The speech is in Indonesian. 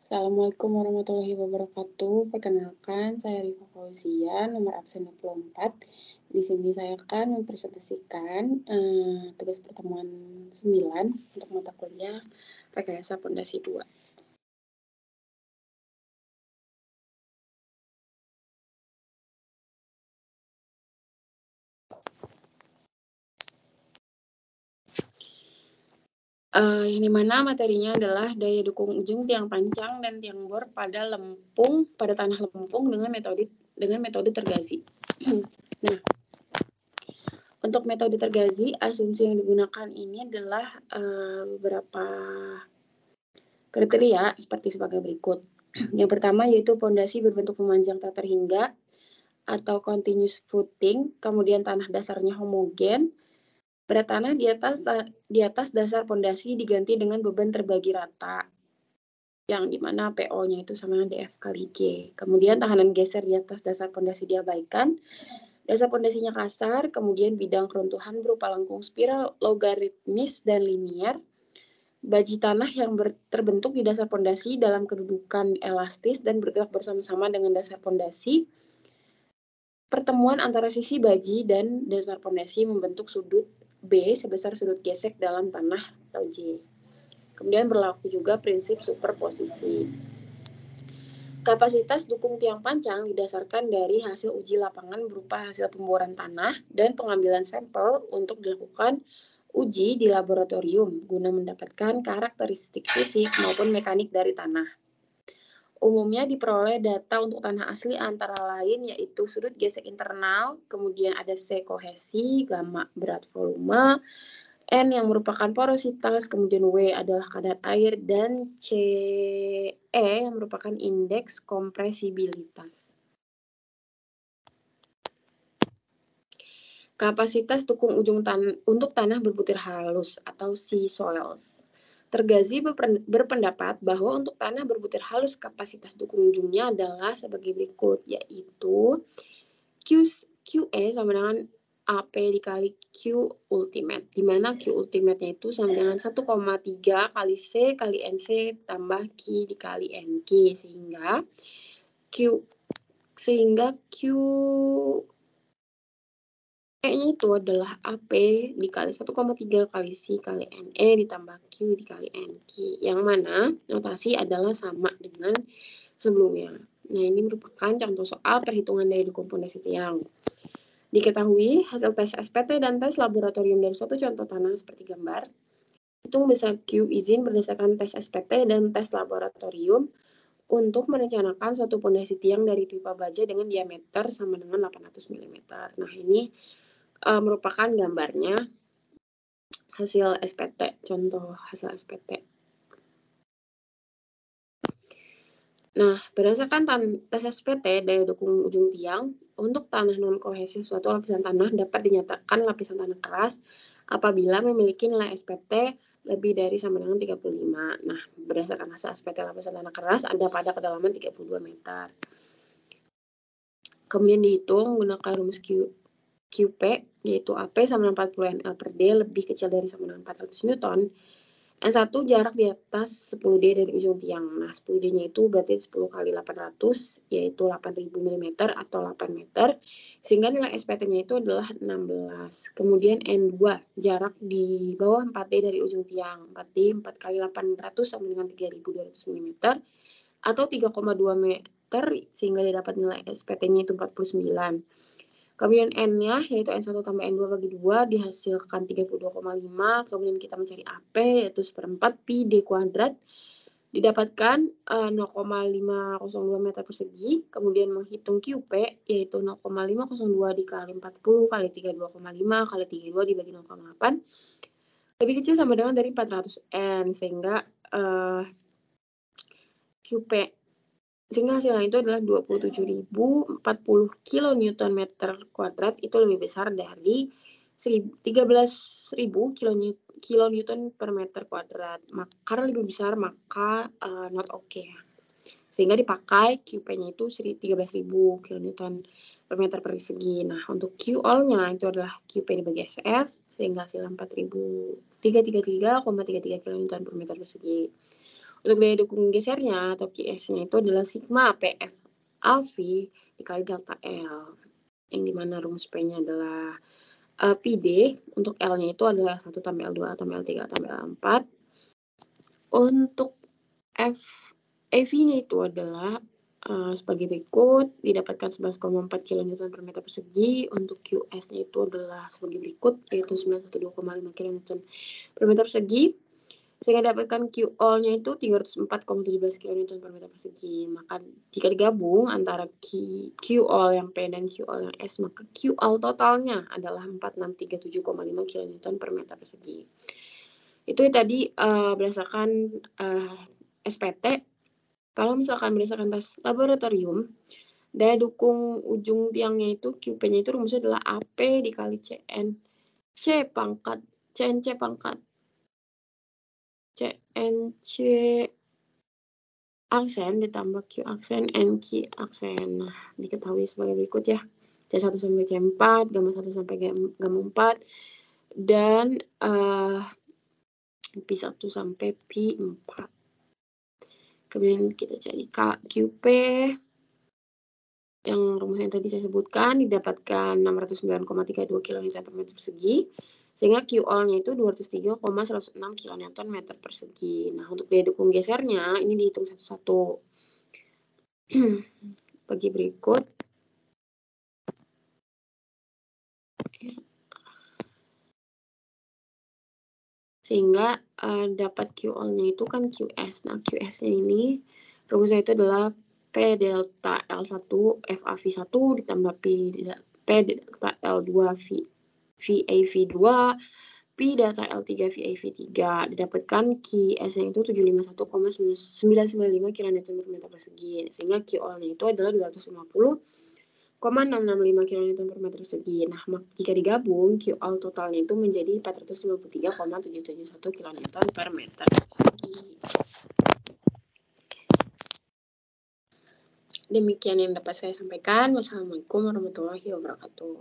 Assalamualaikum warahmatullahi wabarakatuh. Perkenalkan, saya Rifa Fauzia, nomor absen 24. Di sini saya akan mempresentasikan tugas pertemuan 9 untuk mata kuliah Rekayasa Pondasi 2. Yang dimana materinya adalah daya dukung ujung tiang pancang dan tiang bor pada tanah lempung dengan metode tergazi. Nah, untuk metode tergazi, asumsi yang digunakan ini adalah beberapa kriteria sebagai berikut. Yang pertama yaitu pondasi berbentuk memanjang tak terhingga atau continuous footing, kemudian tanah dasarnya homogen. Berat tanah di atas dasar pondasi diganti dengan beban terbagi rata, yang dimana PO-nya itu sama dengan DF kali G. Kemudian tahanan geser di atas dasar pondasi diabaikan. Dasar pondasinya kasar, kemudian bidang keruntuhan berupa lengkung spiral, logaritmis, dan linier. Baji tanah yang terbentuk di dasar pondasi dalam kedudukan elastis dan bergerak bersama-sama dengan dasar pondasi. Pertemuan antara sisi baji dan dasar pondasi membentuk sudut B sebesar sudut gesek dalam tanah atau J. Kemudian berlaku juga prinsip superposisi. Kapasitas dukung tiang pancang didasarkan dari hasil uji lapangan berupa hasil pemboran tanah dan pengambilan sampel untuk dilakukan uji di laboratorium guna mendapatkan karakteristik fisik maupun mekanik dari tanah. Umumnya diperoleh data untuk tanah asli antara lain yaitu sudut gesek internal, kemudian ada C kohesi, gamma berat volume, N yang merupakan porositas, kemudian W adalah kadar air, dan CE yang merupakan indeks kompresibilitas. Kapasitas dukung ujung untuk tanah berbutir halus atau sea soils. Tergazi berpendapat bahwa untuk tanah berbutir halus kapasitas dukung ujungnya adalah sebagai berikut, yaitu QE sama dengan AP dikali Q ultimate, di mana Q ultimate-nya itu sama dengan 1,3 kali C kali NC tambah Q dikali NQ, sehingga Q E-nya itu adalah AP dikali 1,3 kali C kali NE ditambah Q dikali NQ, yang mana notasi adalah sama dengan sebelumnya. Nah, ini merupakan contoh soal perhitungan daya dukung pondasi tiang. Diketahui hasil tes SPT dan tes laboratorium dari suatu contoh tanah seperti gambar. Hitung besar Q izin berdasarkan tes SPT dan tes laboratorium untuk merencanakan suatu pondasi tiang dari pipa baja dengan diameter sama dengan 800 mm. Nah, ini merupakan gambarnya hasil SPT, contoh hasil SPT. Nah, berdasarkan tes SPT daya dukung ujung tiang, untuk tanah non-kohesif suatu lapisan tanah dapat dinyatakan lapisan tanah keras apabila memiliki nilai SPT lebih dari sama dengan 35. Nah, berdasarkan hasil SPT lapisan tanah keras ada pada kedalaman 32 meter. Kemudian dihitung menggunakan rumus QP, yaitu AP sama dengan 40 NL per D lebih kecil dari sama dengan 400 Newton. N1 jarak di atas 10D dari ujung tiang. Nah, 10D-nya itu berarti 10 kali 800, yaitu 8.000 mm atau 8 meter. Sehingga nilai SPT-nya itu adalah 16. Kemudian N2, jarak di bawah 4D dari ujung tiang. 4D 4 kali 800 sama dengan 3.200 mm atau 3,2 meter, sehingga didapat nilai SPT-nya itu 49. Kemudian N-nya yaitu N1 tambah N2 bagi 2 dihasilkan 32,5. Kemudian kita mencari AP yaitu 1/4 pi D kuadrat. Didapatkan 0,502 meter persegi. Kemudian menghitung QP yaitu 0,502 dikali 40 kali 32,5 kali 32 dibagi 0,8. Lebih kecil sama dengan dari 400 N, sehingga QP sehingga hasilnya itu adalah 27.040 kilonewton meter kuadrat, itu lebih besar dari 13.000 kilonewton per meter kuadrat. Karena lebih besar maka not okay. Sehingga dipakai QP-nya itu 13.000 kilonewton per meter persegi. Nah, untuk Q all-nya itu adalah QP dibagi SF, sehingga hasil 333,33 kilonewton per meter persegi. Untuk daya dukung gesernya atau QS-nya itu adalah sigma PF AV dikali delta L, yang dimana rumus P-nya adalah PD, untuk L-nya itu adalah 1 tambah L2 tambah L3 tambah L4. Untuk AV-nya itu adalah sebagai berikut, didapatkan 11,4 kN per meter persegi. Untuk QS-nya itu adalah sebagai berikut, yaitu 912,5 kN per meter persegi. Sehingga dapatkan QL-nya itu 304,17 kN per meter persegi. Maka jika digabung antara QL yang P dan QL yang S, maka QL totalnya adalah 4637,5 kN per meter persegi. Itu tadi berdasarkan SPT. Kalau misalkan berdasarkan tes laboratorium, daya dukung ujung tiangnya itu QP-nya itu rumusnya adalah AP dikali CNC pangkat aksen ditambah Q aksen NQ aksen. Nah, diketahui sebagai berikut ya. C1 sampai C4, gamma 1 sampai gamma 4, dan P1 sampai P4. Kemudian kita cari QP yang rumusnya tadi saya sebutkan, didapatkan 609,32 kN per meter persegi, sehingga QL-nya itu 203,106 kN meter persegi. Nah, untuk daya dukung gesernya, ini dihitung satu-satu. Bagi berikut. Sehingga dapat QL-nya itu kan QS. Nah, QS-nya ini rumusnya itu adalah P delta L1 FAV1 ditambah P delta L2 VAV2 P delta L3 VAV3. Didapatkan QS-nya itu 751,995 kN per meter persegi. Sehingga QL-nya itu adalah 250,665 kN per meter persegi. Nah, jika digabung, QL totalnya itu menjadi 453,771 kN per meter persegi. Demikian yang dapat saya sampaikan. Wassalamualaikum warahmatullahi wabarakatuh.